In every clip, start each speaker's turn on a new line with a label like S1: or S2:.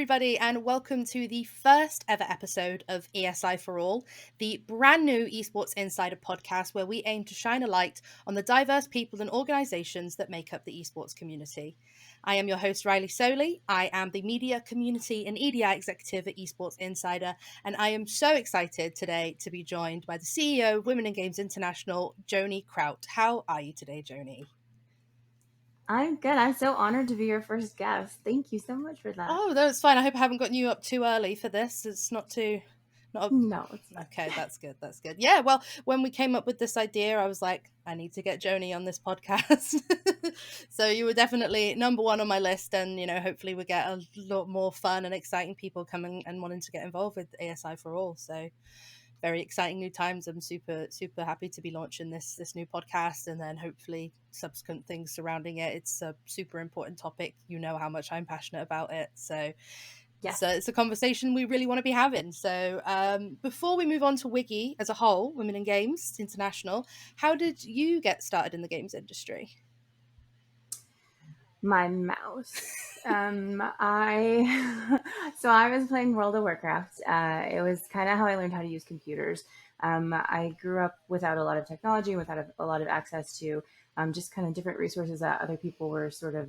S1: everybody, and welcome to the first ever episode of ESI For All, the brand new Esports Insider podcast where we aim to shine a light on the diverse people and organizations that make up the esports community. I am your host, Riley Soley. I am the Media, Community, and EDI Executive at Esports Insider, and I am so excited today to be joined by the CEO of Women in Games International, Joanie Kraut. How are you today, Joanie?
S2: I'm good. I'm so honored to be your first guest. Thank you so much for that.
S1: Oh, no, it's fine. I hope I haven't gotten you up too early for this. It's not too... Not
S2: No, it's fine.
S1: Okay, that's good. That's good. Yeah, well, when we came up with this idea, I was like, I need to get Joanie on this podcast. So you were definitely number one on my list, and hopefully we get a lot more fun and exciting people coming and wanting to get involved with ASI for All. So very exciting new times. I'm super happy to be launching this new podcast, and then hopefully subsequent things surrounding it. It's a super important topic. You know how much I'm passionate about it. So
S2: Yes.
S1: it's a conversation we really want to be having. So before we move on to Wiggy as a whole, Women in Games International, how did you get started in the games industry?
S2: My mouse. I so I was playing World of Warcraft. It was kind of how I learned how to use computers. I grew up without a lot of technology, without a lot of access to just kind of different resources that other people were sort of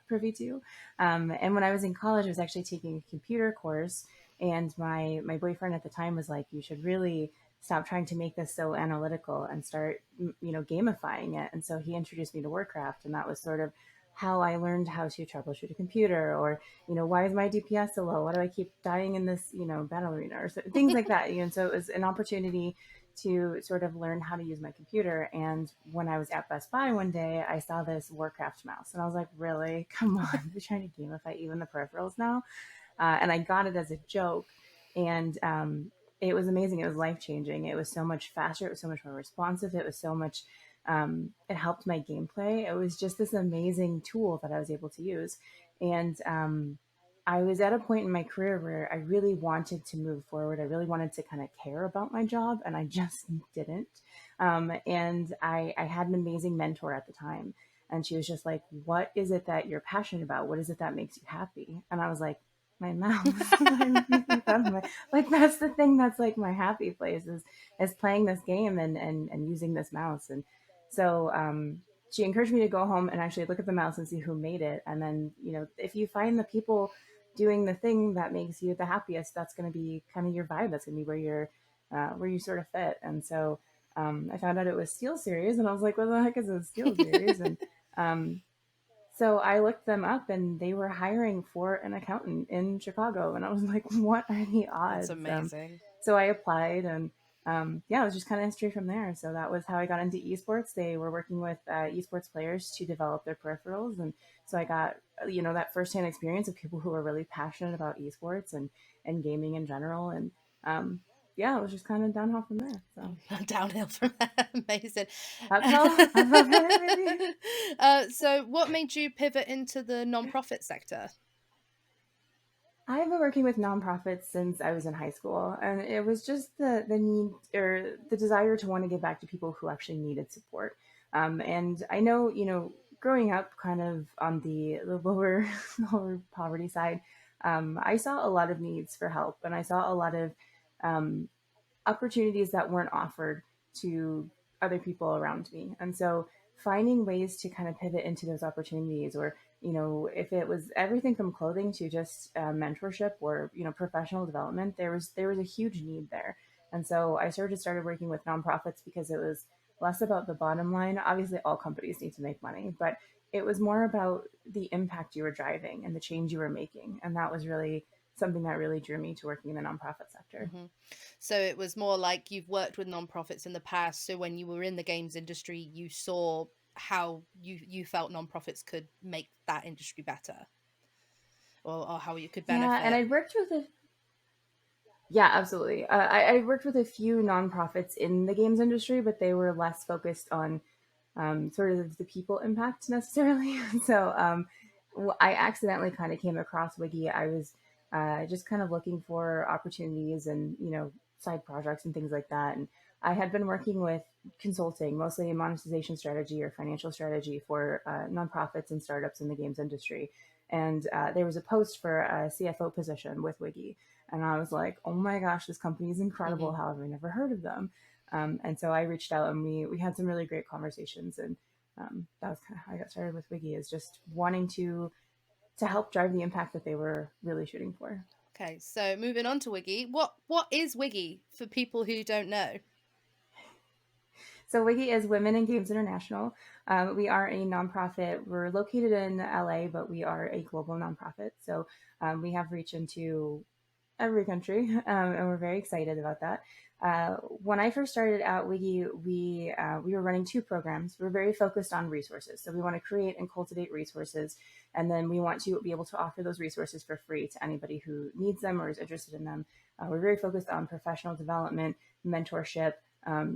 S2: privy to. And when I was in college, I was actually taking a computer course, and my boyfriend at the time was like, "You should really stop trying to make this so analytical and start, gamifying it." And so he introduced me to Warcraft, and that was sort of how I learned how to troubleshoot a computer, or why is my DPS so low? Why do I keep dying in this battle arena, or things like that. And so it was an opportunity to sort of learn how to use my computer. And when I was at Best Buy one day, I saw this Warcraft mouse, and I was like, really? Come on, you're trying to gamify even the peripherals now? And I got it as a joke, and it was amazing. It was life changing. It was so much faster. It was so much more responsive. It was so much. It helped my gameplay. It was just this amazing tool that I was able to use, and I was at a point in my career where I really wanted to move forward. I really wanted to kind of care about my job, and I just didn't. And I had an amazing mentor at the time, and she was just like, "What is it that you're passionate about? What is it that makes you happy?" And I was like, "My mouse." Like, that's the thing that's like my happy place is playing this game and using this mouse. And so she encouraged me to go home and actually look at the mouse and see who made it. And then, if you find the people doing the thing that makes you the happiest, that's going to be kind of your vibe. That's going to be where you sort of fit. And so I found out it was Steel Series, and I was like, "What the heck is a Steel Series?" And so I looked them up, and they were hiring for an accountant in Chicago, and I was like, "What are the
S1: That's
S2: odds?"
S1: amazing.
S2: So I applied, and yeah, it was just kind of history from there. So that was how I got into esports. They were working with esports players to develop their peripherals, and so I got that firsthand experience of people who were really passionate about esports and gaming in general. And yeah, it was just kind of downhill from there. So
S1: Downhill from there. Amazing.
S2: uphill from there, maybe.
S1: So what made you pivot into the nonprofit sector?
S2: I've been working with nonprofits since I was in high school, and it was just the need or the desire to want to give back to people who actually needed support. And I know, growing up kind of on the lower lower poverty side, I saw a lot of needs for help, and I saw a lot of um, opportunities that weren't offered to other people around me. And so finding ways to kind of pivot into those opportunities, or, if it was everything from clothing to just mentorship or, professional development, there was a huge need there. And so I started working with nonprofits because it was less about the bottom line. Obviously, all companies need to make money, but it was more about the impact you were driving and the change you were making. And that was really something that really drew me to working in the nonprofit sector.
S1: Mm-hmm. So it was more like you've worked with nonprofits in the past. So when you were in the games industry, you saw how you felt nonprofits could make that industry better, or how you could
S2: Yeah, and
S1: benefit.
S2: I worked with yeah, absolutely. I worked with a few nonprofits in the games industry, but they were less focused on sort of the people impact necessarily. So I accidentally kind of came across Wiki. I was just kind of looking for opportunities and, side projects and things like that. And I had been working with consulting, mostly in monetization strategy or financial strategy for nonprofits and startups in the games industry. and there was a post for a CFO position with Wiggy, and I was like, oh my gosh, this company is incredible.
S1: Hmm.
S2: How have I never heard of them? And so I reached out, and we had some really great conversations, and that was kind of how I got started with Wiggy, is just wanting to help drive the impact that they were really shooting for.
S1: Okay, so moving on to Wiggy. What is Wiggy for people who don't know?
S2: So Wiggy is Women in Games International. We are a nonprofit. We're located in LA, but we are a global nonprofit. So we have reach into every country, and we're very excited about that. When I first started at Wiggy, we were running two programs. We're very focused on resources, so we want to create and cultivate resources, and then we want to be able to offer those resources for free to anybody who needs them or is interested in them. We're very focused on professional development, mentorship,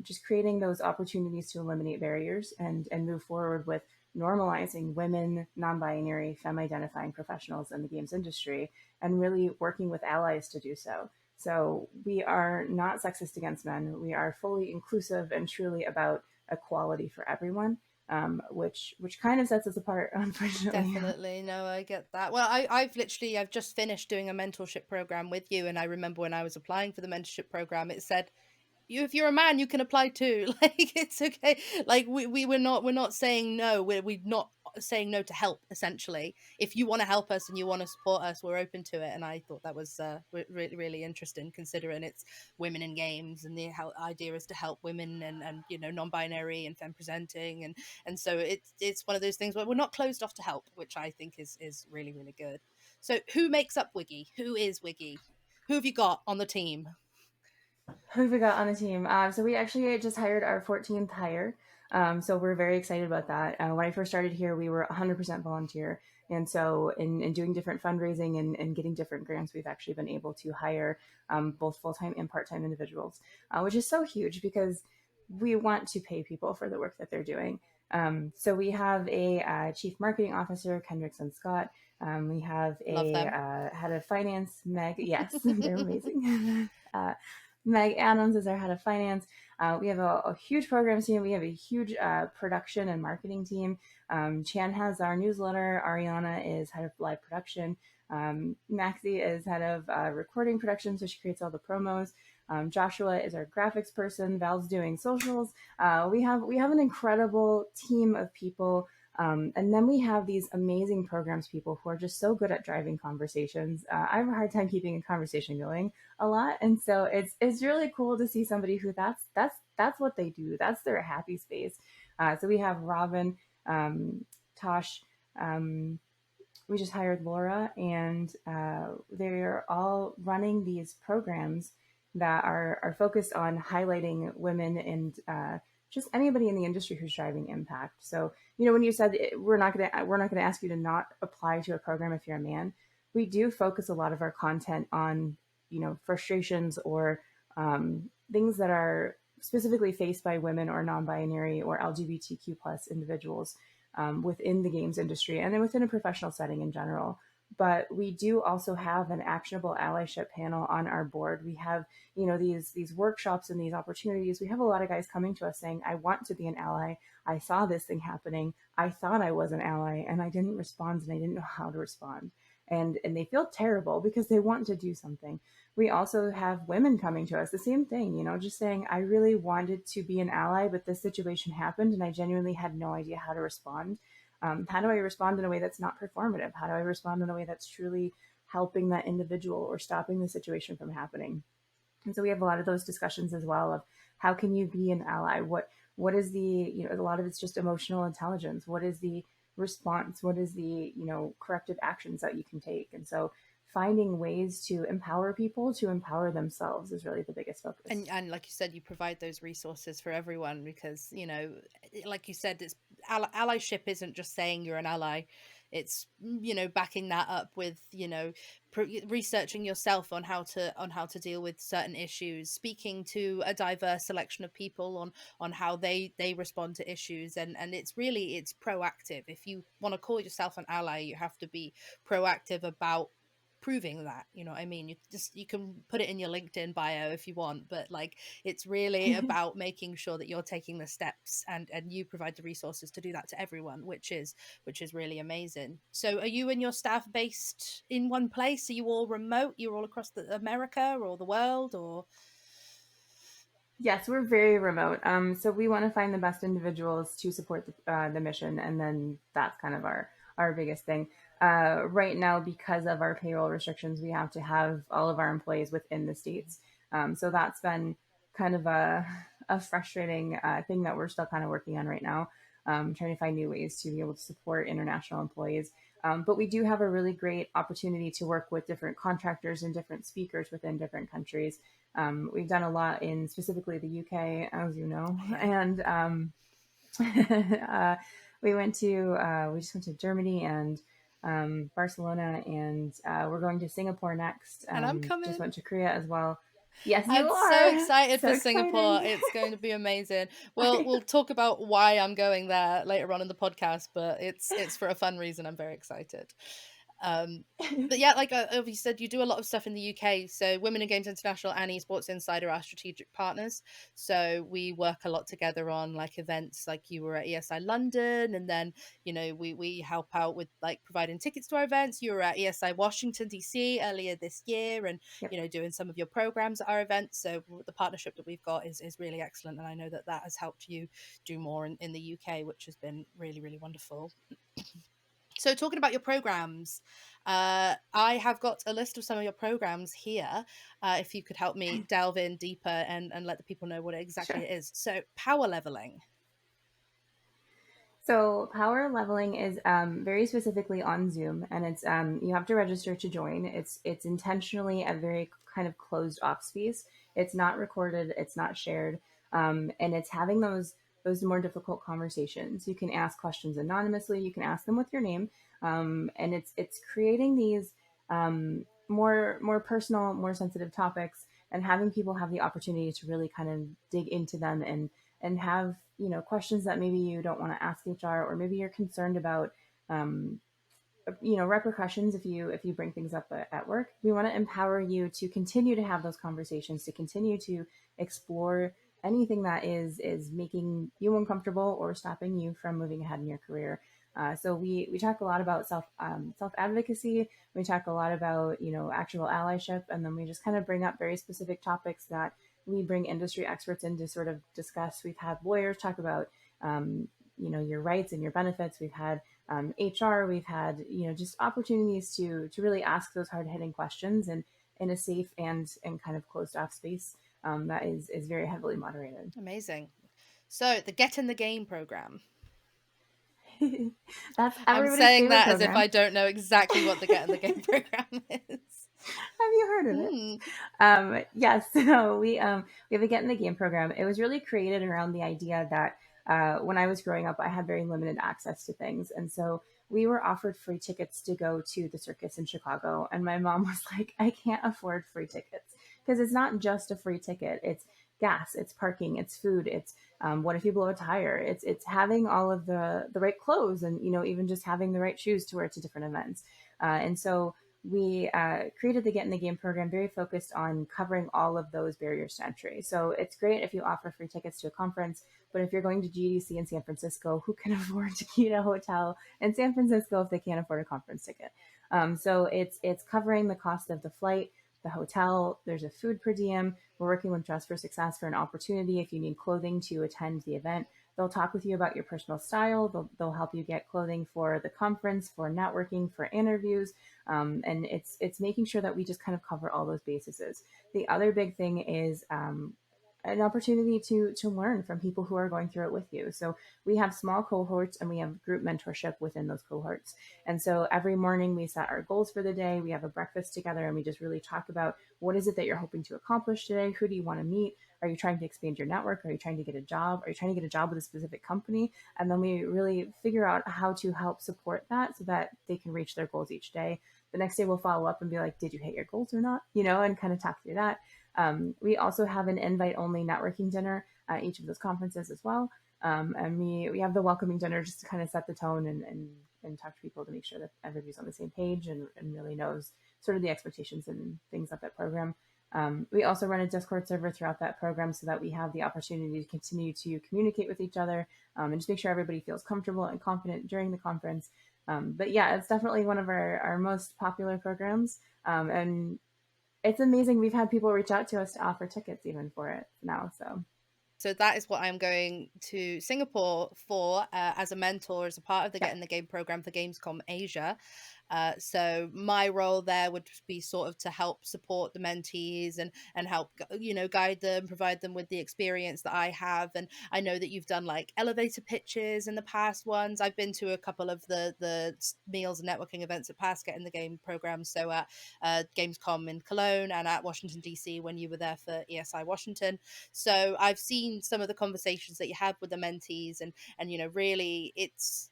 S2: just creating those opportunities to eliminate barriers and move forward with normalizing women, non-binary, femme-identifying professionals in the games industry, and really working with allies to do so. So we are not sexist against men. We are fully inclusive and truly about equality for everyone, which kind of sets us apart, unfortunately.
S1: Definitely. No, I get that. Well, I've just finished doing a mentorship program with you, and I remember when I was applying for the mentorship program, it said, you, if you're a man, you can apply too. Like, it's okay. Like, we're not saying no. We're not saying no to help, essentially. If you want to help us and you want to support us, we're open to it. And I thought that was really, really interesting, considering it's women in games, and the idea is to help women and non-binary and femme presenting, and so it's one of those things where we're not closed off to help, which I think is really, really good. So who makes up Wiggy? Who is Wiggy? Who have you got on the team?
S2: Who have we got on the team? So we actually just hired our 14th hire. So we're very excited about that. When I first started here, we were 100% volunteer. And so in doing different fundraising and getting different grants, we've actually been able to hire both full-time and part-time individuals, which is so huge because we want to pay people for the work that they're doing. So we have a chief marketing officer, Kendrickson Scott. We have
S1: Love
S2: a
S1: them.
S2: head of finance, Meg. Yes, they're amazing. Meg Adams is our head of finance. We have a huge program team. We have a huge production and marketing team. Chan has our newsletter. Ariana is head of live production. Maxie is head of recording production, so she creates all the promos. Joshua is our graphics person. Val's doing socials. We have an incredible team of people. And then we have these amazing programs people who are just so good at driving conversations. I have a hard time keeping a conversation going a lot, and so it's really cool to see somebody who that's what they do. That's their happy space. So we have Robin, Tosh. We just hired Laura, and they're all running these programs that are focused on highlighting women and just anybody in the industry who's driving impact. So, when you said we're not gonna ask you to not apply to a program if you're a man, we do focus a lot of our content on frustrations or things that are specifically faced by women or non-binary or LGBTQ plus individuals within the games industry and then within a professional setting in general. But we do also have an actionable allyship panel on our board. We have, these workshops and these opportunities. We have a lot of guys coming to us saying, I want to be an ally. I saw this thing happening. I thought I was an ally and I didn't respond and I didn't know how to respond. And they feel terrible because they want to do something. We also have women coming to us, the same thing, just saying, I really wanted to be an ally, but this situation happened and I genuinely had no idea how to respond. How do I respond in a way that's not performative? How do I respond in a way that's truly helping that individual or stopping the situation from happening? And so we have a lot of those discussions as well of how can you be an ally? What is the, a lot of it's just emotional intelligence. What is the response? What is the, corrective actions that you can take? And so finding ways to empower people to empower themselves is really the biggest focus.
S1: And like you said, you provide those resources for everyone because, like you said, it's allyship isn't just saying you're an ally. It's, backing that up with, researching yourself on how to deal with certain issues, speaking to a diverse selection of people on how they respond to issues, and it's proactive. If you want to call yourself an ally, you have to be proactive about proving that, you know what I mean? You can put it in your LinkedIn bio if you want, but like it's really about making sure that you're taking the steps, and you provide the resources to do that to everyone, which is really amazing. So are you and your staff based in one place? Are you all remote? You're all across America or the world, or?
S2: Yes, we're very remote. So we want to find the best individuals to support the mission, and then that's kind of our biggest thing. Right now, because of our payroll restrictions, we have to have all of our employees within the states. So that's been kind of a frustrating thing that we're still kind of working on right now, trying to find new ways to be able to support international employees. But we do have a really great opportunity to work with different contractors and different speakers within different countries. We've done a lot in specifically the UK, as you know,
S1: Yeah.
S2: and we just went to Germany and Barcelona, and we're going to Singapore next.
S1: And I'm
S2: Just
S1: coming.
S2: went to Korea as well. Yes, you
S1: I'm so
S2: are.
S1: excited
S2: So
S1: for Singapore.
S2: exciting.
S1: It's going to be amazing. We'll talk about why I'm going there later on in the podcast, but it's for a fun reason. I'm very excited. Um, but yeah, like you said, you do a lot of stuff in the UK. So Women in Games International and Esports Insider are our strategic partners. So we work a lot together on like events, like you were at ESI London, and then we help out with like providing tickets to our events. You were at ESI Washington DC earlier this year, and
S2: Yep.
S1: doing some of your programs at our events. So the partnership that we've got is really excellent, and I know that has helped you do more in the UK, which has been really, really wonderful. So talking about your programs, I have got a list of some of your programs here. If you could help me delve in deeper and let the people know what exactly
S2: Sure.
S1: it is. So power leveling.
S2: So power leveling is very specifically on Zoom, and it's you have to register to join. It's intentionally a very kind of closed off space. It's not recorded. It's not shared, and it's having those more difficult conversations. You can ask questions anonymously. You can ask them with your name, and it's creating these more personal, more sensitive topics, and having people have the opportunity to really kind of dig into them and have questions that maybe you don't want to ask HR, or maybe you're concerned about um, repercussions if you bring things up at work. We want to empower you to continue to have those conversations, to continue to explore anything that is making you uncomfortable or stopping you from moving ahead in your career. So we talk a lot about self advocacy. We talk a lot about actual allyship, and then we just kind of bring up very specific topics that we bring industry experts in to sort of discuss. We've had lawyers talk about your rights and your benefits. We've had HR. We've had just opportunities to really ask those hard hitting questions, and in a safe and kind of closed off space that is very heavily moderated.
S1: Amazing. So the Get in the Game program.
S2: That's
S1: I'm
S2: everybody's
S1: saying
S2: favorite
S1: that as if
S2: program.
S1: I don't know exactly what the Get in the Game program is.
S2: Have you heard of it?
S1: Hmm.
S2: Yes. So we have a Get in the Game program. It was really created around the idea that when I was growing up, I had very limited access to things, and so we were offered free tickets to go to the circus in Chicago, and my mom was like, "I can't afford free tickets because it's not just a free ticket. It's gas, it's parking, it's food, it's what if you blow a tire? It's having all of the right clothes, and even just having the right shoes to wear to different events." And so we created the Get in the Game program, very focused on covering all of those barriers to entry. So it's great if you offer free tickets to a conference, but if you're going to GDC in San Francisco, who can afford to keep a hotel in San Francisco if they can't afford a conference ticket? So it's covering the cost of the flight, the hotel. There's a food per diem. We're working with Dress for Success for an opportunity if you need clothing to attend the event. They'll talk with you about your personal style. They'll help you get clothing for the conference, for networking, for interviews. And it's making sure that we just kind of cover all those bases. The other big thing is an opportunity to learn from people who are going through it with you. So we have small cohorts, and we have group mentorship within those cohorts. And so every morning we set our goals for the day. We have a breakfast together, and we just really talk about what is it that you're hoping to accomplish today? Who do you want to meet? Are you trying to expand your network? Are you trying to get a job? Are you trying to get a job with a specific company? And then we really figure out how to help support that so that they can reach their goals each day. The next day we'll follow up and be like, did you hit your goals or not? And kind of talk through that. We also have an invite only networking dinner at each of those conferences as well. And we have the welcoming dinner just to kind of set the tone and talk to people to make sure that everybody's on the same page and really knows sort of the expectations and things of that program. We also run a Discord server throughout that program so that we have the opportunity to continue to communicate with each other, and just make sure everybody feels comfortable and confident during the conference. But yeah, it's definitely one of our most popular programs. And it's amazing. We've had people reach out to us to offer tickets even for it now.
S1: So that is what I'm going to Singapore for, as a mentor, as a part of the
S2: Yeah.
S1: Get in the Game program for Gamescom Asia. So my role there would be sort of to help support the mentees and help, guide them, provide them with the experience that I have. And I know that you've done like elevator pitches in the past ones. I've been to a couple of the meals and networking events at past Get in the Game programs. So at Gamescom in Cologne and at Washington DC when you were there for ESI Washington. So I've seen some of the conversations that you have with the mentees, and really it's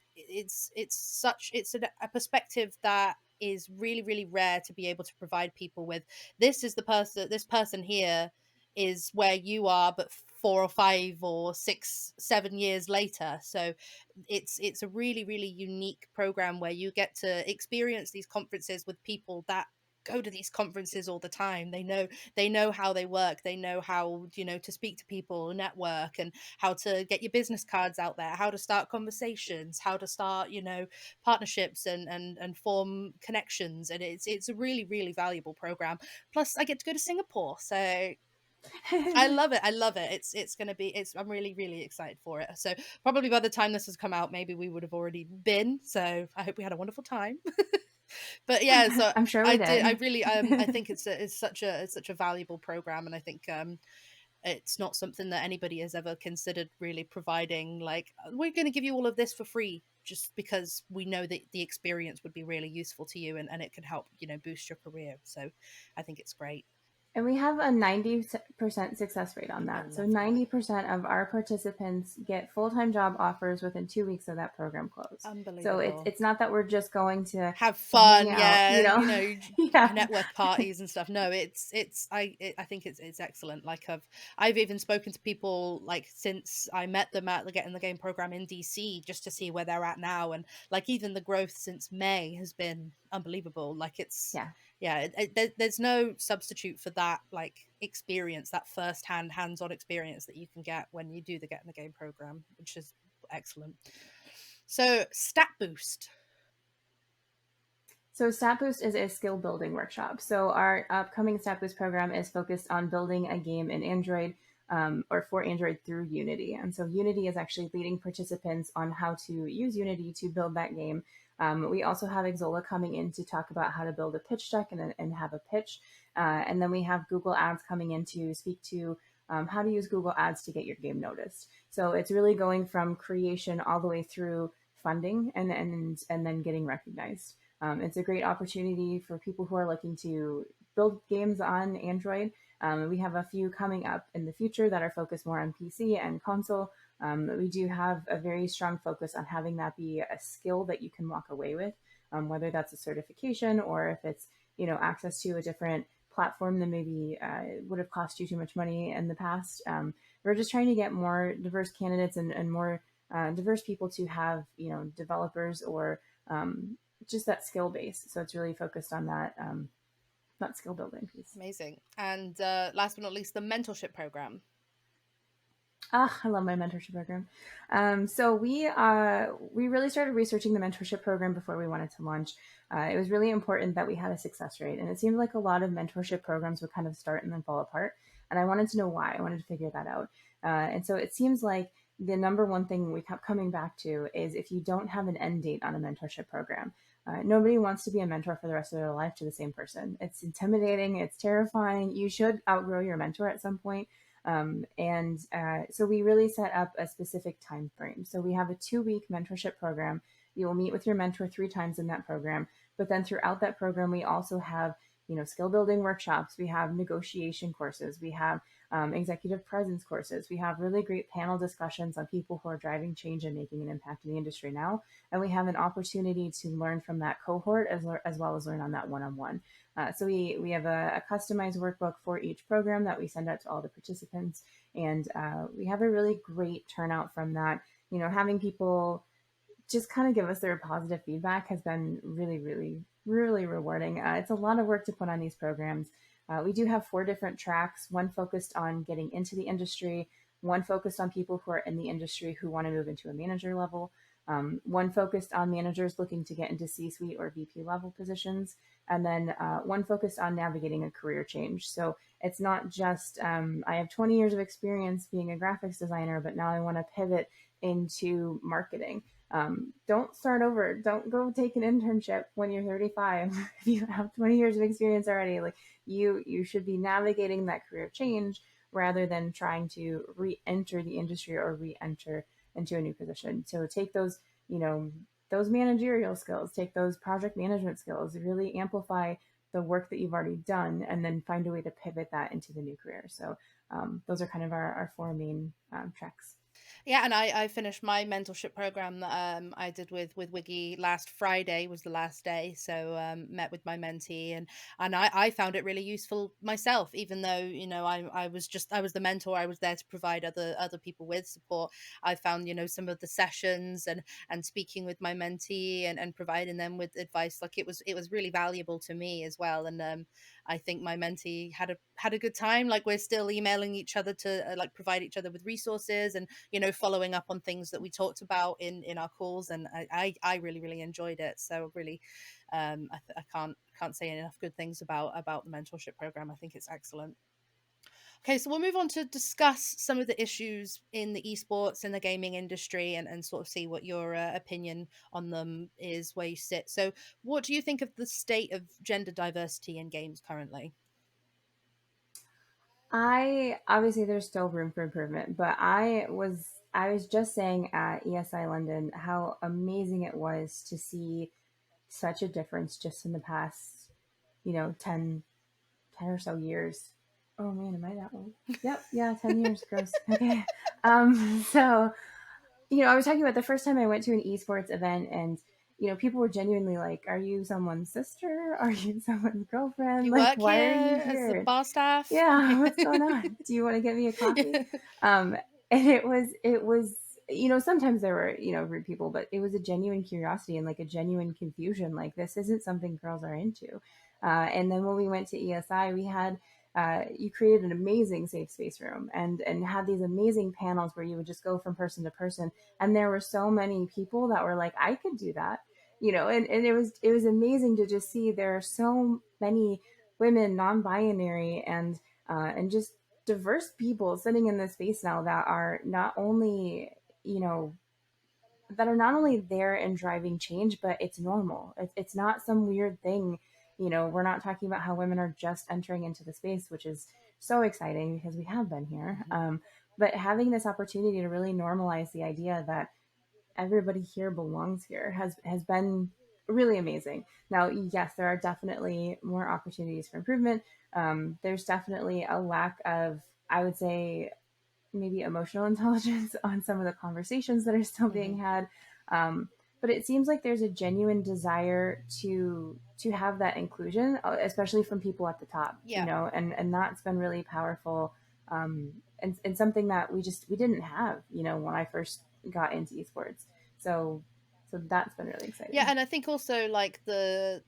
S1: a perspective that is really, really rare to be able to provide people with. This person here is where you are, but 4 or 5 or 6 7 years later. So it's a really, really unique program where you get to experience these conferences with people that go to these conferences all the time. They know how they work. They know how, to speak to people, network, and how to get your business cards out there, how to start conversations, how to start, partnerships and form connections. And it's a really, really valuable program. Plus I get to go to Singapore. So I love it. I love it. It's going to be I'm really, really excited for it. So probably by the time this has come out, maybe we would have already been. So I hope we had a wonderful time. But yeah, so
S2: I'm sure we
S1: I did. I
S2: did.
S1: really, I think it's such a valuable program, and I think it's not something that anybody has ever considered really providing. Like, we're going to give you all of this for free, just because we know that the experience would be really useful to you, and it can help, boost your career. So I think it's great.
S2: And we have a 90% success rate on
S1: I
S2: that. So
S1: love that.
S2: 90% of our participants get full-time job offers within 2 weeks of that program close. So it's
S1: Unbelievable.
S2: it's not that we're just going
S1: Have
S2: to hang
S1: fun,
S2: out,
S1: yeah,
S2: yeah.
S1: network parties and stuff. No, I think it's excellent. Like, I've even spoken to people like since I met them at the Get in the Game program in DC, just to see where they're at now. And like, even the growth since May has been unbelievable. Like,
S2: Yeah.
S1: yeah, there's no substitute for that, like, experience, that firsthand hands-on experience that you can get when you do the Get in the Game program, which is excellent. So stat boost.
S2: So Stat Boost is a skill building workshop. So our upcoming Stat Boost program is focused on building a game in Android, or for Android through Unity. And so Unity is actually leading participants on how to use Unity to build that game. We also have Exola coming in to talk about how to build a pitch deck and have a pitch. And then we have Google Ads coming in to speak to how to use Google Ads to get your game noticed. So it's really going from creation all the way through funding and then getting recognized. It's a great opportunity for people who are looking to build games on Android. We have a few coming up in the future that are focused more on PC and console. We do have a very strong focus on having that be a skill that you can walk away with, whether that's a certification or if it's access to a different platform that maybe would have cost you too much money in the past. We're just trying to get more diverse candidates and more diverse people to have developers or just that skill base. So it's really focused on that skill building piece.
S1: Amazing. And last but not least, the mentorship program.
S2: Ah, I love my mentorship program. So we really started researching the mentorship program before we wanted to launch. It was really important that we had a success rate, and it seemed like a lot of mentorship programs would kind of start and then fall apart. And I wanted to know why. I wanted to figure that out. And so it seems like the number one thing we kept coming back to is if you don't have an end date on a mentorship program. Nobody wants to be a mentor for the rest of their life to the same person. It's intimidating. It's terrifying. You should outgrow your mentor at some point. So we really set up a specific time frame. So we have a 2-week mentorship program. You will meet with your mentor 3 times in that program. But then throughout that program, we also have skill building workshops. We have negotiation courses. We have executive presence courses. We have really great panel discussions on people who are driving change and making an impact in the industry now. And we have an opportunity to learn from that cohort as well as learn on that one-on-one. So we have a customized workbook for each program that we send out to all the participants, and we have a really great turnout from that. Having people just kind of give us their positive feedback has been really, really, really rewarding. It's a lot of work to put on these programs. We do have 4 different tracks, one focused on getting into the industry, one focused on people who are in the industry who want to move into a manager level, one focused on managers looking to get into C suite or VP level positions, and then one focused on navigating a career change. So it's not just, I have 20 years of experience being a graphics designer, but now I want to pivot into marketing. Don't start over. Don't go take an internship when you're 35. If you have 20 years of experience already, like you should be navigating that career change rather than trying to re-enter the industry or re-enter into a new position. So take those, those managerial skills, take those project management skills, really amplify the work that you've already done, and then find a way to pivot that into the new career. So those are kind of our 4 main tracks.
S1: Yeah, and I finished my mentorship program that I did with Wiggy last Friday was the last day. So met with my mentee, and I found it really useful myself, even though I was the mentor, I was there to provide other people with support. I found some of the sessions and speaking with my mentee and providing them with advice, like it was really valuable to me as well. And I think my mentee had a good time. Like we're still emailing each other to like provide each other with resources and following up on things that we talked about in our calls, and I really really enjoyed it. So really, I can't say enough good things about the mentorship program. I think it's excellent. Okay, so we'll move on to discuss some of the issues in the esports and the gaming industry, and sort of see what your opinion on them is, where you sit. So, what do you think of the state of gender diversity in games currently?
S2: I obviously there's still room for improvement, but I was just saying at ESI London how amazing it was to see such a difference just in the past, 10 or so years. Oh man, am I that old? Yep, yeah, 10 years, gross. Okay. So I was talking about the first time I went to an esports event, and people were genuinely like, "Are you someone's sister? Are you someone's girlfriend?
S1: You
S2: Like,
S1: work
S2: why are you
S1: here as the
S2: here?
S1: bar staff.
S2: Yeah, what's going on? Do you want to get me a coffee?"
S1: Yeah.
S2: Um, and it was sometimes there were rude people, but it was a genuine curiosity and like a genuine confusion. Like this isn't something girls are into. And then when we went to ESI, we had you created an amazing safe space room and had these amazing panels where you would just go from person to person, and there were so many people that were like, I could do that, and it was amazing to just see there are so many women, non-binary, and just diverse people sitting in this space now that are not only you know there and driving change, but it's normal. It's not some weird thing. We're not talking about how women are just entering into the space, which is so exciting because we have been here.
S1: Mhm.
S2: But having this opportunity to really normalize the idea that everybody here belongs here has been really amazing. Now, yes, there are definitely more opportunities for improvement. There's definitely a lack of, I would say, maybe emotional intelligence on some of the conversations that are still being
S1: Mhm.
S2: had. But it seems like there's a genuine desire to have that inclusion, especially from people at the top,
S1: Yeah.
S2: and that's been really powerful. And something that we didn't have, when I first got into esports. So so that's been really
S1: Yeah,
S2: exciting.
S1: and I think also like the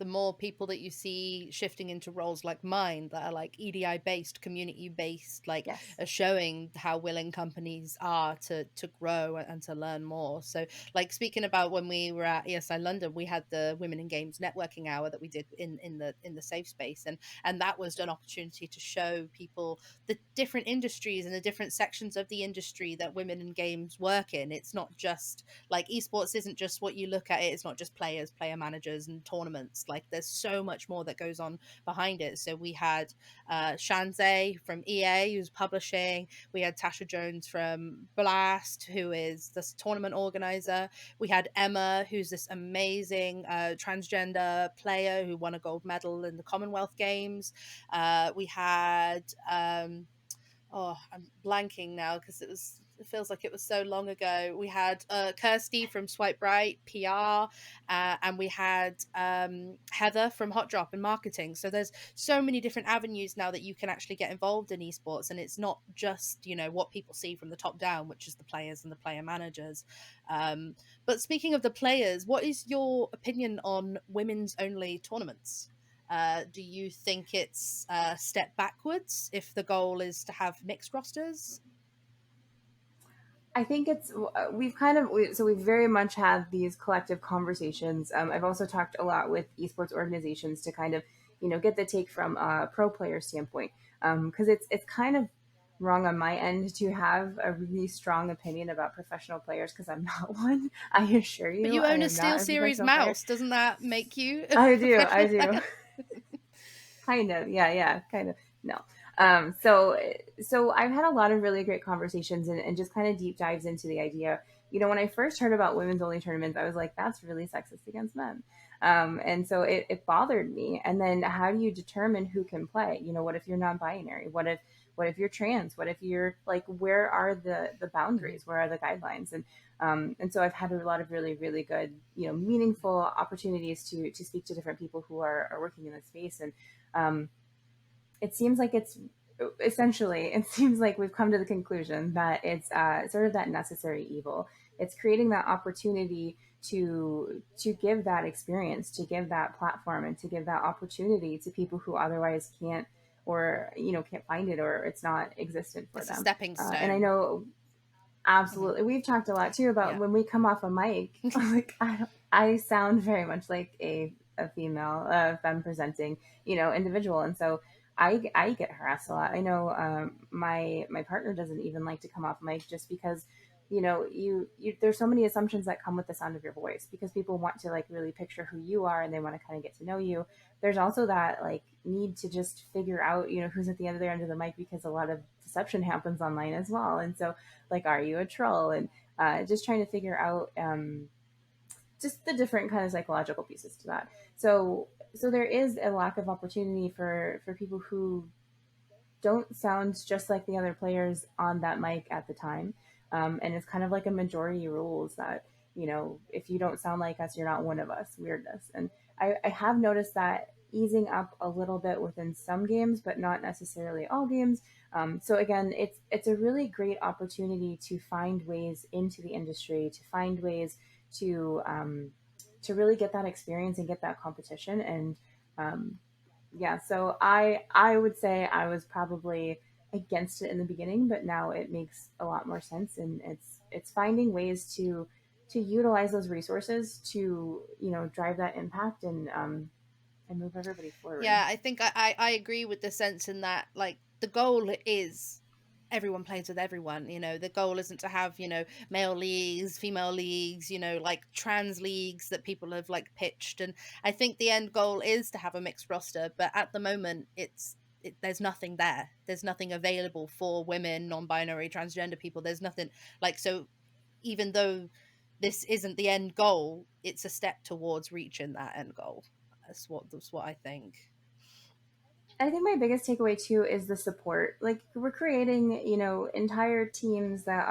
S1: more people that you see shifting into roles like mine that are like EDI based, community based, like
S2: Yes.
S1: are showing how willing companies are to grow and to learn more. So like speaking about when we were at ESI London, we had the Women in Games networking hour that we did in the safe space, and that was an opportunity to show people the different industries and the different sections of the industry that women in games work in. It's not just like esports isn't just what you look at it. It's not just players, player managers, and tournaments. Like there's so much more that goes on behind it. So we had Shanze from EA who's publishing. We had Tasha Jones from Blast, who is this tournament organizer. We had Emma, who's this amazing transgender player who won a gold medal in the Commonwealth Games. We had oh, I'm blanking now because it was It feels like it was so long ago. We had Kirsty from Swipe Right PR, and we had Heather from Hot Drop in marketing. So there's so many different avenues now that you can actually get involved in esports, and it's not just what people see from the top down, which is the players and the player managers. um, but speaking of the players, what is your opinion on women's only tournaments? Do you think it's a step backwards if the goal is to have mixed rosters?
S2: I think it's we've kind of so we've very much had these collective conversations. I've also talked a lot with esports organizations to kind of get the take from a pro player standpoint, because it's kind of wrong on my end to have a really strong opinion about professional players because I'm not one. I assure
S1: But
S2: you,
S1: you
S2: I
S1: own a
S2: am not
S1: Steel
S2: a
S1: Series
S2: professional player.
S1: mouse. Doesn't that make you a
S2: I do, I
S1: professional
S2: do.
S1: player?
S2: Kind of, yeah, kind of. No. So I've had a lot of really great conversations and just kind of deep dives into the idea. When I first heard about women's only tournaments, I was like, that's really sexist against men. And so it bothered me. And then how do you determine who can play? What if you're non-binary? What if you're trans? What if you're like, where are the
S1: Mhm.
S2: boundaries? Where are the guidelines? And so I've had a lot of really, really good, meaningful opportunities to speak to different people who are working in this space. And um, it seems like it's essentially, it seems like we've come to the conclusion that it's sort of that necessary evil. It's creating that opportunity to give that experience, to give that platform, and to give that opportunity to people who otherwise can't, or can't find it, or it's not existent for
S1: It's a
S2: them.
S1: stepping
S2: And I
S1: stone.
S2: know
S1: Mhm.
S2: absolutely. We've talked a lot too about
S1: Yeah.
S2: when we come off a mic. Like I sound very much like a female, femme presenting, individual, and so I get harassed a lot. I know my partner doesn't even like to come off mic just because you there's so many assumptions that come with the sound of your voice because people want to like really picture who you are and they want to kind of get to know you. There's also that like need to just figure out who's at the other end of the mic because a lot of deception happens online as well, and so like are you a troll, and just trying to figure out just the different kind of psychological pieces to that. So there is a lack of opportunity for people who don't sound just like the other players on that mic at the time. And it's kind of like a majority rules that, if you don't sound like us, you're not one of us, weirdness. And I have noticed that easing up a little bit within some games, but not necessarily all games. So again, it's a really great opportunity to find ways into the industry, to find ways to really get that experience and get that competition. And yeah, so I would say I was probably against it in the beginning, but now it makes a lot more sense, and it's finding ways to utilize those resources to drive that impact and move everybody forward.
S1: Yeah, I think I agree with the sense in that, like, the goal is everyone plays with everyone. The goal isn't to have, male leagues, female leagues, like trans leagues that people have like pitched. And I think the end goal is to have a mixed roster, but at the moment there's nothing there. There's nothing available for women, non-binary, transgender people. There's nothing like, so even though this isn't the end goal, it's a step towards reaching that end goal. That's what I think.
S2: I think my biggest takeaway too is the support. Like we're creating, entire teams that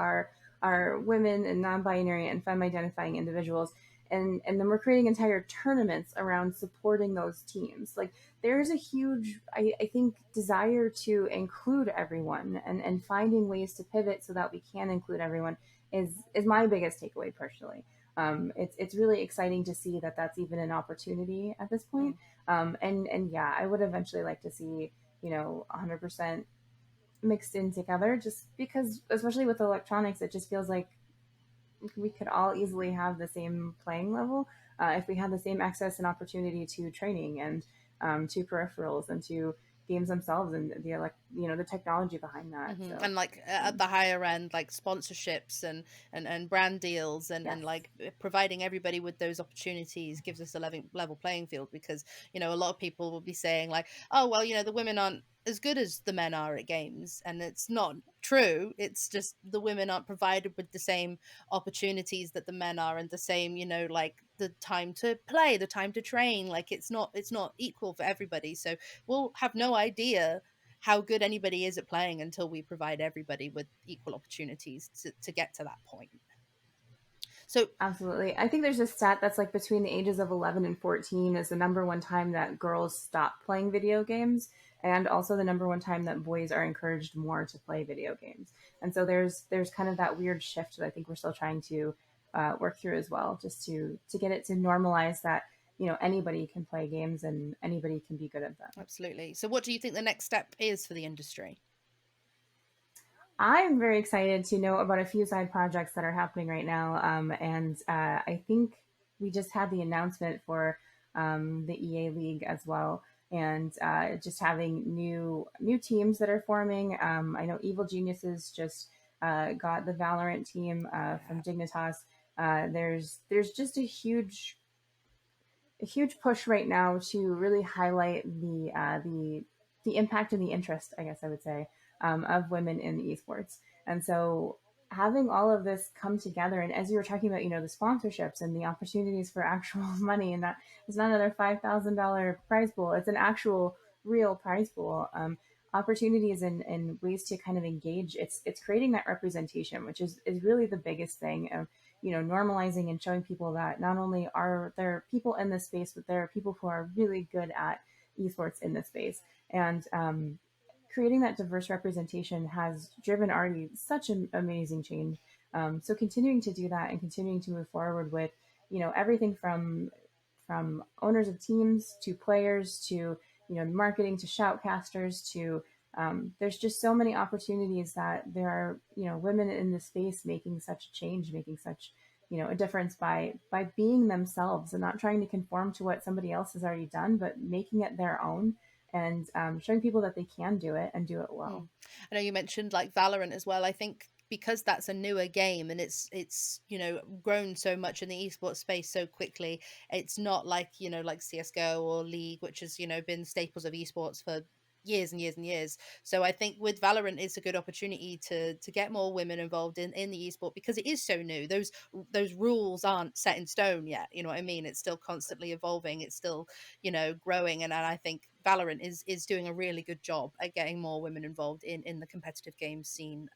S2: are women and non-binary and femme-identifying individuals, and then we're creating entire tournaments around supporting those teams. Like there's a huge, I think, desire to include everyone and finding ways to pivot so that we can include everyone is my biggest takeaway personally. It's really exciting to see that that's even an opportunity at this point.
S1: Mm.
S2: And yeah, I would eventually like to see 100% mixed in together, just because, especially with electronics, it just feels like we could all easily have the same playing level if we had the same access and opportunity to training and to peripherals and to games themselves and the technology behind that. So
S1: And like at
S2: um,
S1: the higher end, like sponsorships and brand deals, and
S2: yes.
S1: like providing everybody with those opportunities gives us a level playing field. Because a lot of people will be saying like, oh well, the women aren't as good as the men are at games, and it's not true. It's just the women aren't provided with the same opportunities that the men are, and the same, like the time to play, the time to train. Like it's not equal for everybody. So we'll have no idea how good anybody is at playing until we provide everybody with equal opportunities to get to that point. So
S2: Absolutely. I think there's a stat that's like between the ages of 11 and 14 is the number one time that girls stop playing video games, and also the number one time that boys are encouraged more to play video games. And so there's kind of that weird shift that I think we're still trying to work through as well, just to get it to normalize that, you know, anybody can play games and anybody can be good at them.
S1: absolutely. So what do you think the next step is for the industry?
S2: I'm very excited to know about a few side projects that are happening right now. And I think we just had the announcement for the EA League as well, and just having new teams that are forming. I know Evil Geniuses just got the Valorant team from
S1: Yeah.
S2: Dignitas. There's just a huge push right now to really highlight the impact and the interest, I guess I would say, of women in esports. And so having all of this come together, and as you were talking about, you know, the sponsorships and the opportunities for actual money, and that it's not another $5,000 prize pool; it's an actual real prize pool. Opportunities and ways to kind of engage. It's creating that representation, which is really the biggest thing. You know, normalizing and showing people that not only are there people in this space, but there are people who are really good at esports in this space. And creating that diverse representation has driven already such an amazing change. So continuing to do that and continuing to move forward with, you know, everything from owners of teams to players to, you know, marketing to shoutcasters to there's just so many opportunities that there are, you know, women in the space making such a change, making such, you know, a difference by being themselves and not trying to conform to what somebody else has already done, but making it their own and showing people that they can do it and do it well.
S1: Mm. I know you mentioned like Valorant as well. I think because that's a newer game and it's grown so much in the esports space so quickly, it's not like like CS:GO or League, which has been staples of esports for years and years and years. So I think with Valorant, it's a good opportunity to get more women involved in the esport because it is so new. Those rules aren't set in stone yet. You know what I mean? It's still constantly evolving. It's still growing, and I think Valorant is doing a really good job at getting more women involved in the competitive game scene.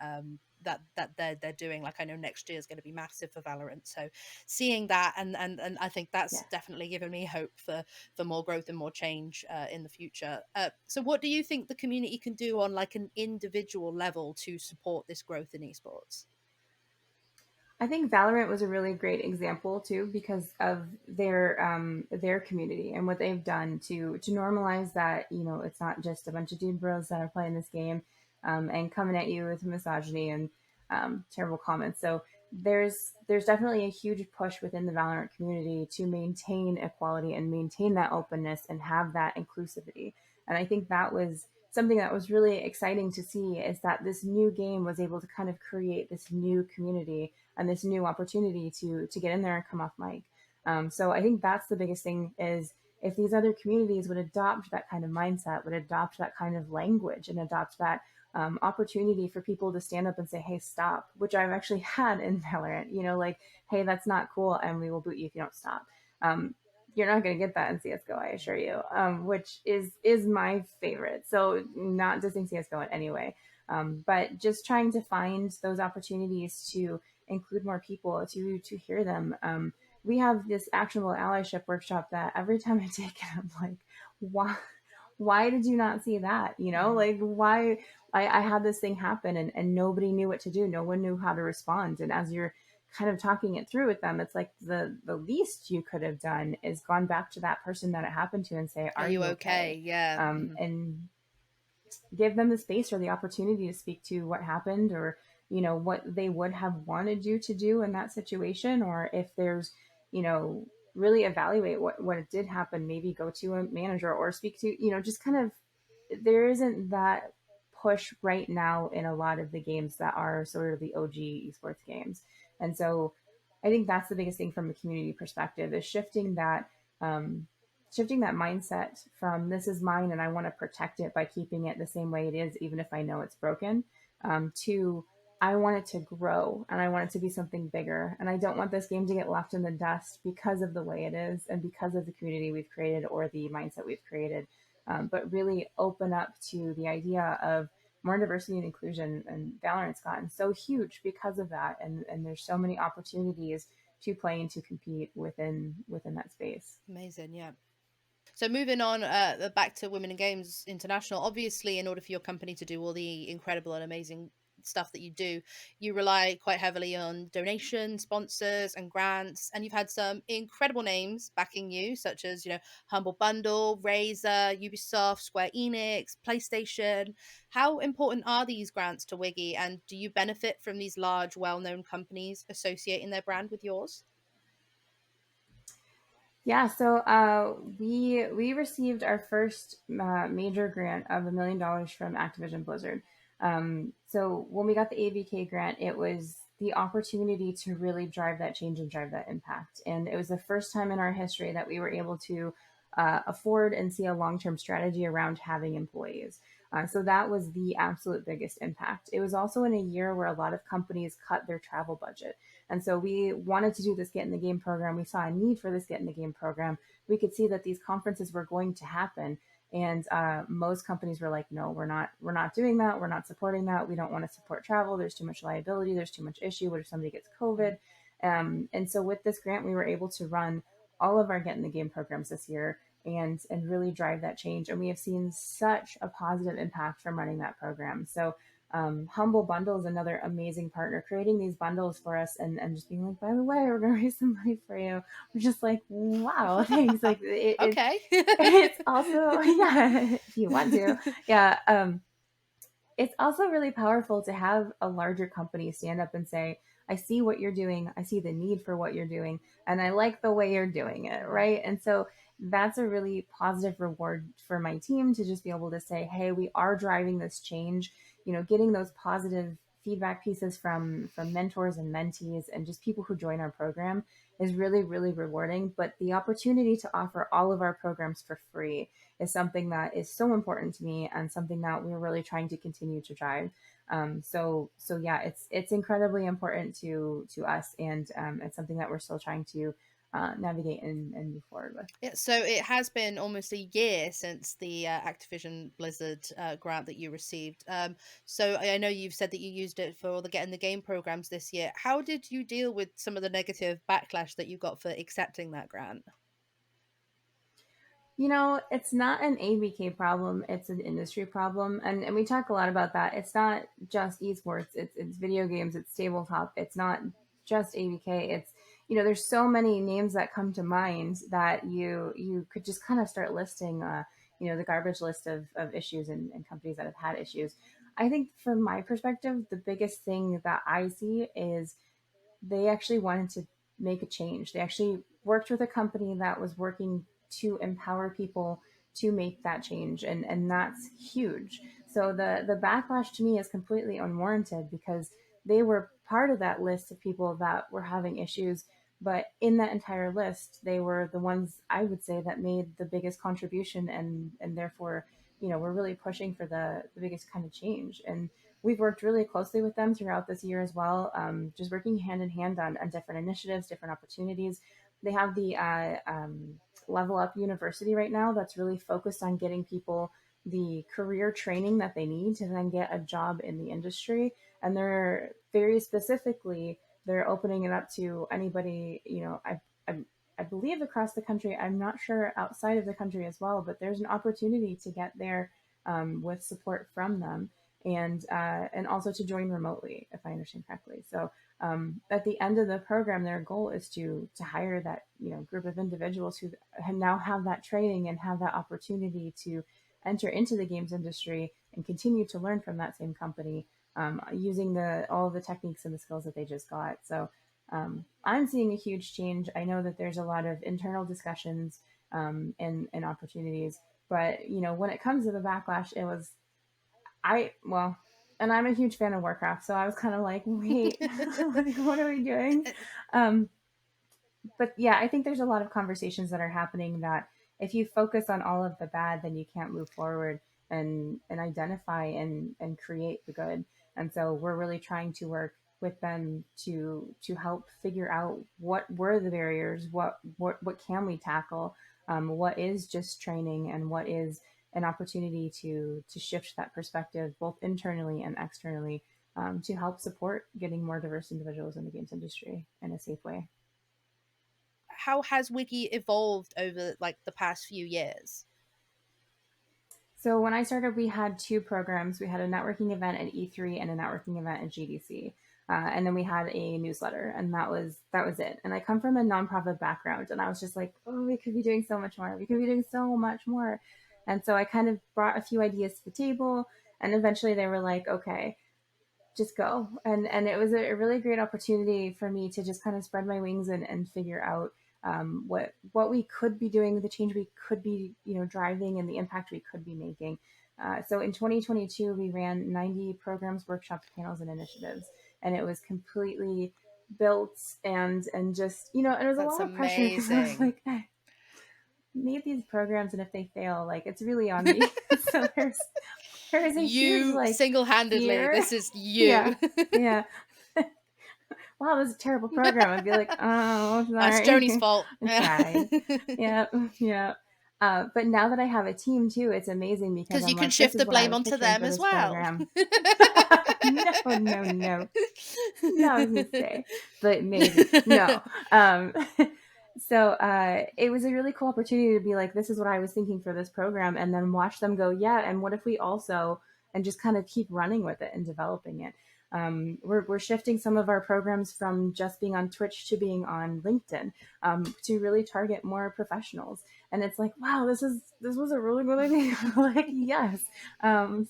S1: That they're doing. Like I know next year is going to be massive for Valorant, so seeing that and I think that's
S2: Yes.
S1: definitely given me hope for more growth and more change in the future. So what do you think the community can do on like an individual level to support this growth in esports?
S2: I think Valorant was a really great example too because of their community and what they've done to normalize that, you know, it's not just a bunch of dude bros that are playing this game and coming at you with misogyny and terrible comments. So there's definitely a huge push within the Valorant community to maintain equality and maintain that openness and have that inclusivity. And I think that was something that was really exciting to see is that this new game was able to kind of create this new community and this new opportunity to get in there and come off mic. So I think that's the biggest thing is if these other communities would adopt that kind of mindset, would adopt that kind of language, and adopt that opportunity for people to stand up and say, "Hey, stop," which I've actually had in Valorant. You know, like, "Hey, that's not cool, and we will boot you if you don't stop." Um, you're not going to get that in CS:GO, I assure you. Which is my favorite. So not dissing CS:GO in any way, but just trying to find those opportunities to include more people to hear them. We have this actionable allyship workshop that every time I take it, I'm like, why did you not see that? You know,
S1: Mm.
S2: like why I had this thing happen and nobody knew what to do. No one knew how to respond. And as you're kind of talking it through with them, it's like the least you could have done is gone back to that person that it happened to and say,
S1: Are
S2: "Are
S1: you
S2: you
S1: okay?
S2: okay?"
S1: Yeah.
S2: And give them the space or the opportunity to speak to what happened or what they would have wanted you to do in that situation, or if there's really evaluate what did happen, maybe go to a manager or speak to just kind of there isn't that push right now in a lot of the games that are sort of the OG esports games. And so I think that's the biggest thing from a community perspective is um, shifting that mindset from this is mine and I want to protect it by keeping it the same way it is, even if I know it's broken, to I want it to grow and I want it to be something bigger. And I don't want this game to get left in the dust because of the way it is and because of the community we've created or the mindset we've created. but really open up to the idea of more diversity and inclusion. And Valorant's gotten so huge because of that, and there's so many opportunities to play and to compete within that space.
S1: Amazing, yeah. So moving on, back to Women in Games International. Obviously, in order for your company to do all the incredible and amazing stuff that you do, you rely quite heavily on donations, sponsors, and grants. And you've had some incredible names backing you, such as Humble Bundle, Razer, Ubisoft, Square Enix, PlayStation. How important are these grants to Wiggy, and do you benefit from these large, well-known companies associating their brand with yours?
S2: Yeah, so we received our first major grant of $1 million from Activision Blizzard. So when we got the ABK grant, it was the opportunity to really drive that change and drive that impact. And it was the first time in our history that we were able to afford and see a long term strategy around having employees. So that was the absolute biggest impact. It was also in a year where a lot of companies cut their travel budget. And so we wanted to do this Get in the Game program. We saw a need for this Get in the Game program. We could see that these conferences were going to happen. And most companies were like, no, we're not doing that. We're not supporting that. We don't want to support travel. There's too much liability. There's too much issue. What if somebody gets COVID? And so with this grant, we were able to run all of our Get in the Game programs this year and really drive that change. And we have seen such a positive impact from running that program. So Humble Bundle is another amazing partner, creating these bundles for us and just being like, by the way, we're going to raise some money for you. We're just like, wow, thanks. Like
S1: Okay.
S2: it's also, yeah, if you want to, yeah. It's also really powerful to have a larger company stand up and say, I see what you're doing. I see the need for what you're doing. And I like the way you're doing it. Right. And so that's a really positive reward for my team to just be able to say, hey, we are driving this change, getting those positive feedback pieces from mentors and mentees and just people who join our program is really, really rewarding. But the opportunity to offer all of our programs for free is something that is so important to me and something that we're really trying to continue to drive. So yeah, it's incredibly important to us, and it's something that we're still trying to navigate and move forward with.
S1: Yeah, so it has been almost a year since the Activision Blizzard grant that you received. So I know you've said that you used it for all the Get in the Game programs this year. How did you deal with some of the negative backlash that you got for accepting that grant?
S2: It's not an ABK problem, it's an industry problem. And we talk a lot about that. It's not just esports, it's video games, it's tabletop, it's not just ABK. There's so many names that come to mind that you could just kind of start listing the garbage list of issues and companies that have had issues. I think from my perspective, the biggest thing that I see is they actually wanted to make a change. They actually worked with a company that was working to empower people to make that change, and that's huge. So the backlash to me is completely unwarranted because they were part of that list of people that were having issues, but in that entire list they were the ones I would say that made the biggest contribution, and therefore we're really pushing for the biggest kind of change. And we've worked really closely with them throughout this year as well, just working hand in hand on different initiatives, different opportunities. They have the Level Up University right now that's really focused on getting people the career training that they need to then get a job in the industry. And they're very specifically, they're opening it up to anybody, I believe across the country. I'm not sure outside of the country as well, but there's an opportunity to get there with support from them, and also to join remotely, if I understand correctly. So at the end of the program, their goal is to hire that group of individuals who now have that training and have that opportunity to enter into the games industry and continue to learn from that same company, using all the techniques and the skills that they just got. So I'm seeing a huge change. I know that there's a lot of internal discussions and opportunities, but when it comes to the backlash, it was well, and I'm a huge fan of Warcraft, so I was kind of like, wait, like, what are we doing? Um, but yeah, I think there's a lot of conversations that are happening that if you focus on all of the bad, then you can't move forward and identify and create the good. And so we're really trying to work with them to help figure out what were the barriers, what can we tackle, what is just training, and what is an opportunity to shift that perspective both internally and externally, to help support getting more diverse individuals in the games industry in a safe way.
S1: How has Wiki evolved over like the past few years?
S2: So when I started, we had two programs. We had a networking event at E3 and a networking event at GDC. And then we had a newsletter, and that was it. And I come from a nonprofit background, and I was just like, oh, we could be doing so much more. We could be doing so much more. And so I kind of brought a few ideas to the table, and eventually they were like, okay, just go. And it was a really great opportunity for me to just kind of spread my wings and figure out what we could be doing, the change we could be, driving, and the impact we could be making. So in 2022, we ran 90 programs, workshops, panels, and initiatives, and it was completely built and just, and it was a
S1: That's
S2: lot of pressure because I was
S1: amazing.
S2: like, made these programs, and if they fail, like, it's really on me. So there's a huge
S1: You
S2: like
S1: single-handedly,
S2: fear.
S1: this is
S2: Yeah,
S1: you.
S2: yeah. Wow, this is a terrible program. I'd be like, oh,
S1: That's
S2: sorry.
S1: Joanie's fault.
S2: I tried. Yeah, yeah. But now that I have a team too, it's amazing because
S1: Because you
S2: I'm
S1: can
S2: like, this
S1: shift
S2: is
S1: the
S2: what I
S1: blame
S2: was
S1: onto
S2: picturing
S1: them
S2: for
S1: as
S2: this
S1: well.
S2: program. No, no, no. No, I was gonna say, but maybe no. Um, so it was a really cool opportunity to be like, this is what I was thinking for this program, and then watch them go, yeah. And what if we also, and just kind of keep running with it and developing it. We're shifting some of our programs from just being on Twitch to being on LinkedIn, to really target more professionals. And it's like, wow, this was a really good idea. Like, yes.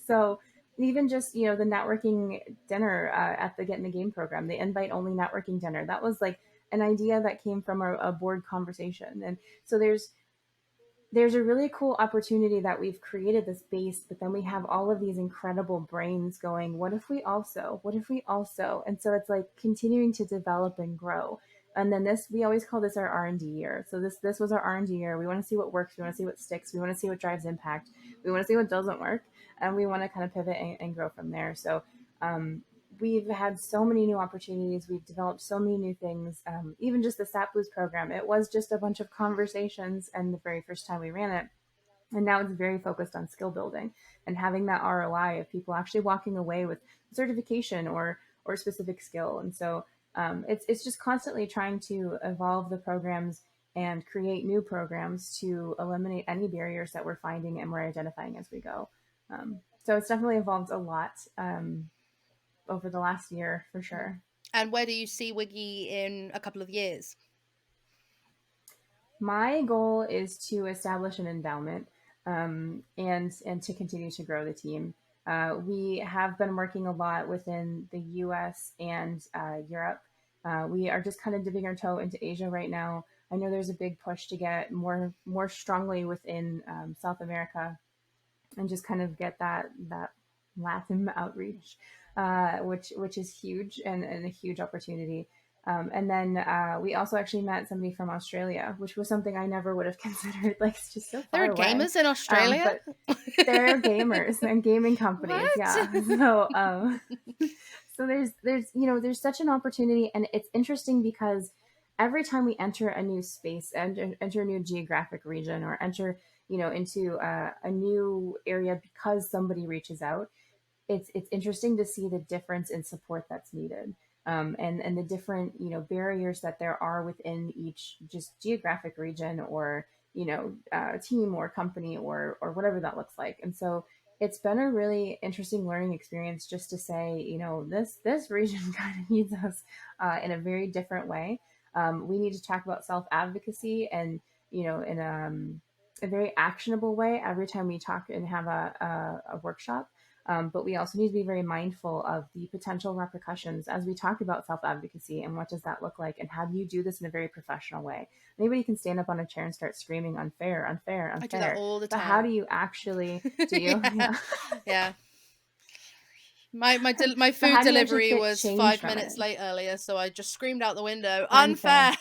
S2: So even just, the networking dinner at the Get in the Game program, the invite only networking dinner, that was like an idea that came from a board conversation. And so there's a really cool opportunity that we've created this base, but then we have all of these incredible brains going, what if we also, and so it's like continuing to develop and grow. And then we always call this our R&D year. So this was our R&D year. We want to see what works. We want to see what sticks. We want to see what drives impact. We want to see what doesn't work. And we want to kind of pivot and grow from there. So, we've had so many new opportunities. We've developed so many new things. Even just the SAP Boost program, it was just a bunch of conversations, and the very first time we ran it. And now it's very focused on skill building and having that ROI of people actually walking away with certification or specific skill. And so it's just constantly trying to evolve the programs and create new programs to eliminate any barriers that we're finding and we're identifying as we go. So it's definitely evolved a lot over the last year for sure.
S1: And where do you see Wiggy in a couple of years?
S2: My goal is to establish an endowment, and to continue to grow the team. We have been working a lot within the U.S. and Europe. We are just kind of dipping our toe into Asia right now. I know there's a big push to get more strongly within South America, and just kind of get that Latin outreach, which is huge and a huge opportunity. And then we also actually met somebody from Australia, which was something I never would have considered. Like, it's just so
S1: There
S2: far
S1: are
S2: away.
S1: gamers in Australia?
S2: But there are gamers and gaming companies,
S1: What?
S2: yeah. So so there's such an opportunity, and it's interesting because every time we enter a new space and enter a new geographic region or enter into a new area because somebody reaches out, it's interesting to see the difference in support that's needed, and the different barriers that there are within each just geographic region or team or company or whatever that looks like. And so it's been a really interesting learning experience just to say, this region kind of needs us in a very different way. We need to talk about self advocacy and in a very actionable way every time we talk and have a workshop. But we also need to be very mindful of the potential repercussions as we talk about self advocacy and what does that look like, and how do you do this in a very professional way. Anybody can stand up on a chair and start screaming unfair, unfair,
S1: I do that
S2: unfair.
S1: all the
S2: But how do
S1: time.
S2: you actually do you?
S1: Yeah.
S2: Yeah.
S1: Yeah. My
S2: But
S1: food
S2: how do you actually
S1: delivery
S2: get
S1: was
S2: change
S1: 5
S2: from it?
S1: minutes late earlier, so I just screamed out the window,
S2: Unfair.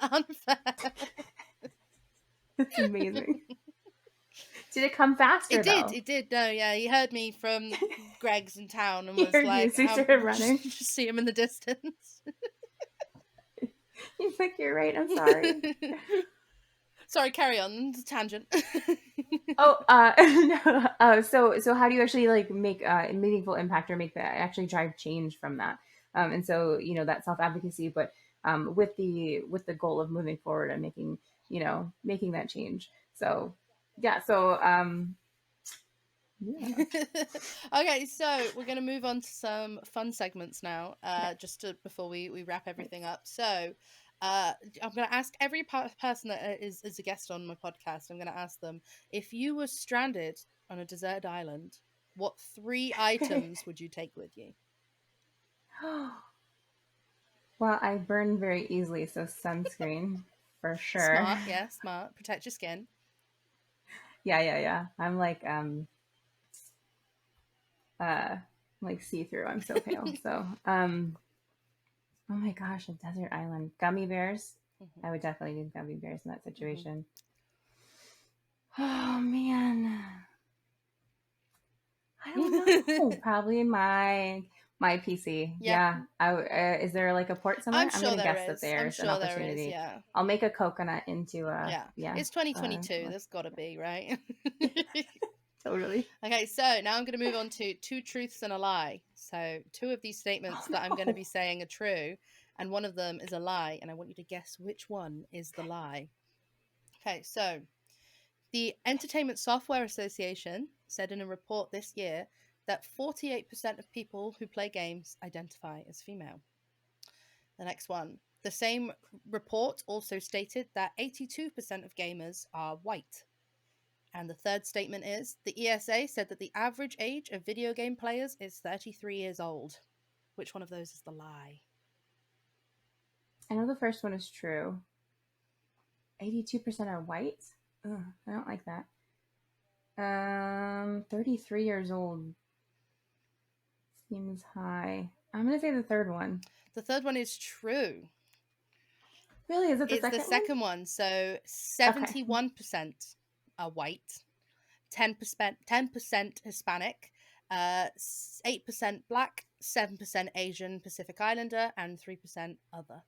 S1: unfair. Unfair.
S2: It's amazing. Did it come faster though?
S1: It did. No, yeah, he heard me from Greg's in town and
S2: He
S1: was
S2: heard you,
S1: like,
S2: so he started running.
S1: just see him in the distance.
S2: He's like, "You're right. I'm sorry."
S1: Sorry, carry on. Tangent.
S2: Oh, no. So how do you actually like make a meaningful impact or make that actually drive change from that? And so that self advocacy, but with the goal of moving forward and making that change. So yeah, so yeah.
S1: Okay, so we're going to move on to some fun segments now,
S2: Okay.
S1: just before we wrap everything
S2: Nice.
S1: up. So, I'm going to ask every person that is a guest on my podcast, I'm going to ask them, if you were stranded on a deserted island, what three items would you take with you?
S2: Well, I burn very easily, so sunscreen for sure.
S1: Smart, yeah, smart. Protect your skin.
S2: Yeah, yeah, yeah. Uh like see through. I'm so pale. So oh my gosh, a desert island. Gummy bears.
S1: Hmm.
S2: I would definitely need gummy bears in that
S1: Hmm.
S2: situation. Oh man. I don't know. Probably my PC.
S1: Yeah,
S2: Yeah. Is there like a port
S1: I'm
S2: somewhere? I'm
S1: sure
S2: gonna
S1: there
S2: guess that
S1: is. I'm
S2: there's an
S1: sure there is.
S2: opportunity.
S1: Yeah.
S2: I'll make a coconut into a
S1: Yeah.
S2: yeah.
S1: It's 2022. There's got to be, right?
S2: Totally.
S1: Okay, so now I'm going to move on to two truths and a lie. So, two of these
S2: Oh
S1: statements that I'm going to
S2: no.
S1: be saying are true, and one of them is a lie, and I want you to guess which one is the lie. Okay, so the Entertainment Software Association said in a report this year that 48% of people who play games identify as female. The next one. The same report also stated that 82% of gamers are white. And the third statement is the ESA said that the average age of video game players is 33 years old. Which one of those is the lie?
S2: I know the first one is true. 82% are white. Ugh, I don't like that. 33 years old seems high. I'm gonna say the third one.
S1: The third one is true.
S2: Really? Is it the
S1: It's the
S2: second one?
S1: second one. So
S2: Okay.
S1: 71% are white, 10% Hispanic, 8% Black, 7% Asian Pacific Islander, and 3% other.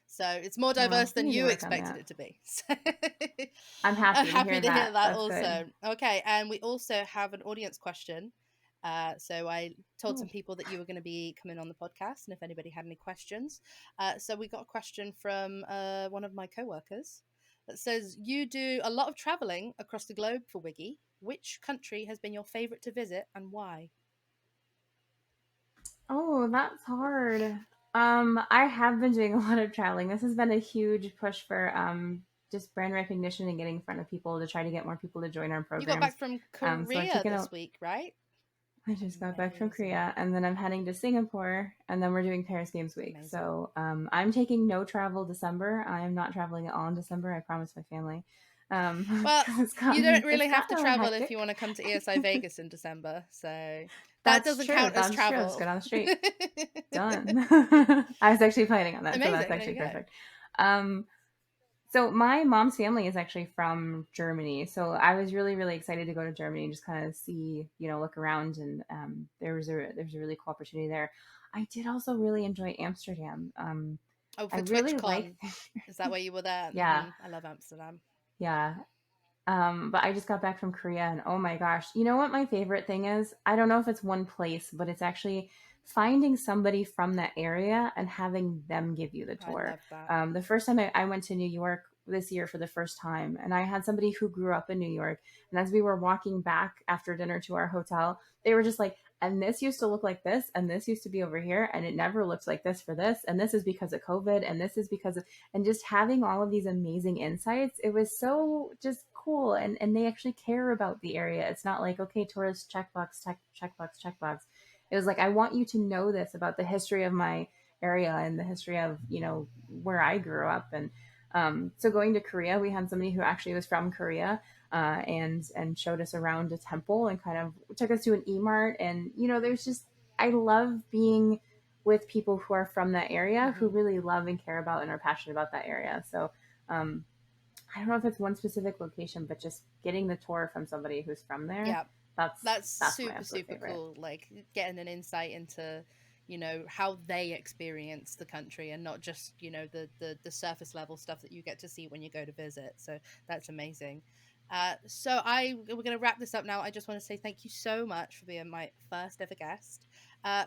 S1: So it's more
S2: Well,
S1: diverse
S2: we
S1: than
S2: need to
S1: you
S2: work on
S1: expected
S2: that.
S1: it to be.
S2: I'm
S1: I'm
S2: happy to
S1: happy
S2: hear
S1: to hear
S2: that.
S1: that
S2: That's good.
S1: also. Okay, and we also have an audience question. So I told some
S2: Cool.
S1: people that you were going to be coming on the podcast, and if anybody had any questions. So we got a question from one of my coworkers that says, "You do a lot of traveling across the globe for Wiggy. Which country has been your favorite to visit, and why?"
S2: Oh, that's hard. I have been doing a lot of traveling. This has been a huge push for just brand recognition and getting in front of people to try to get more people to join our
S1: You got
S2: programs.
S1: back from
S2: So I've
S1: Korea
S2: taken
S1: this week, right?
S2: I just got back from
S1: Amazing.
S2: Korea and then I'm heading to Singapore and then we're doing Paris Games Week.
S1: Amazing.
S2: So I'm taking no travel December. I am not traveling at all in December. I promise my family.
S1: Well,
S2: Because
S1: you don't
S2: it's
S1: really have to
S2: gotten really
S1: travel if you
S2: hectic.
S1: want to come to ESI Vegas in December. So that
S2: That's
S1: doesn't
S2: true.
S1: count as
S2: That's true. Let's
S1: travel.
S2: go down the street. Done. I was actually planning on that, so that's
S1: Amazing. There
S2: actually
S1: you go.
S2: perfect. Um, so my mom's family is actually from Germany, so I was really, really excited to go to Germany and just kind of see, look around, and there's a really cool opportunity there. I did also really enjoy Amsterdam.
S1: Oh,
S2: I
S1: for
S2: really like,
S1: TwitchCon. Is that where you were there?
S2: yeah,
S1: I love Amsterdam.
S2: yeah. But I just got back from Korea and oh my gosh, you know what my favorite thing is? I don't know if it's one place, but it's actually finding somebody from that area and having them give you the
S1: I
S2: tour.
S1: love that.
S2: The first time I went to New York this year for the first time, and I had somebody who grew up in New York. And as we were walking back after dinner to our hotel, they were just like, and this used to look like this, and this used to be over here, and it never looked like this for this, and this is because of COVID, and this is because of, and just having all of these amazing insights, it was so just cool, and they actually care about the area. It's not like, okay, tourist checkbox, checkbox, checkbox. It was like, I want you to know this about the history of my area and the history of where I grew up. And so going to Korea, we had somebody who actually was from Korea, and showed us around a temple and kind of took us to an E-Mart. And there's just, I love being with people who are from that area, who
S1: Hmm.
S2: really love and care about and are passionate about that area. So um, I don't know if it's one specific location, but just getting the tour from somebody who's from there,
S1: Yeah,
S2: that's
S1: that's
S2: that's my
S1: super
S2: absolute
S1: super
S2: favorite.
S1: cool. Like getting an insight into, you know, how they experience the country, and not just, you know, the surface level stuff that you get to see when you go to visit. So that's amazing. We're going to wrap this up now. I just want to say thank you so much for being my first ever guest.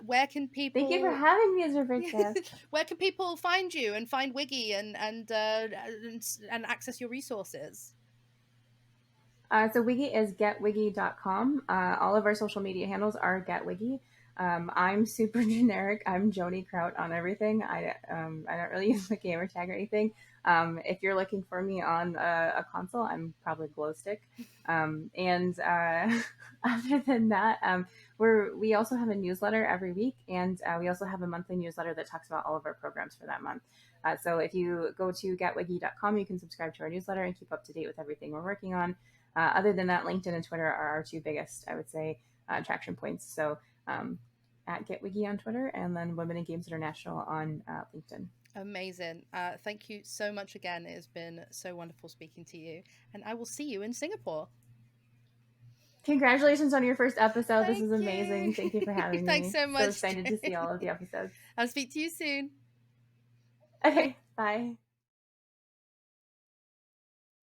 S1: Where can
S2: Thank you for
S1: people
S2: having me as your first guest.
S1: where can people find you and find Wiggy and access your resources?
S2: So Wiggy is getwiggy.com. All of our social media handles are getwiggy. I'm super generic. I'm Joanie Kraut on everything. I don't really use the gamer tag or anything. If you're looking for me on a console, I'm probably Glowstick. Other than that, we also have a newsletter every week, and we also have a monthly newsletter that talks about all of our programs for that month. So if you go to getwiggy.com, you can subscribe to our newsletter and keep up to date with everything we're working on. Other than that, LinkedIn and Twitter are our two biggest, I would say, traction points. So at GetWiggy on Twitter, and then Women in Games International on LinkedIn.
S1: Amazing. Thank you so much again. It has been so wonderful speaking to you, and I will see you in Singapore.
S2: Congratulations on your first episode. This
S1: Thank
S2: is amazing.
S1: you.
S2: Thank you for having
S1: Thanks
S2: me.
S1: so
S2: So
S1: much,
S2: excited to see all
S1: Jane.
S2: of the episodes.
S1: I'll speak to you soon. Bye.
S2: Okay, bye.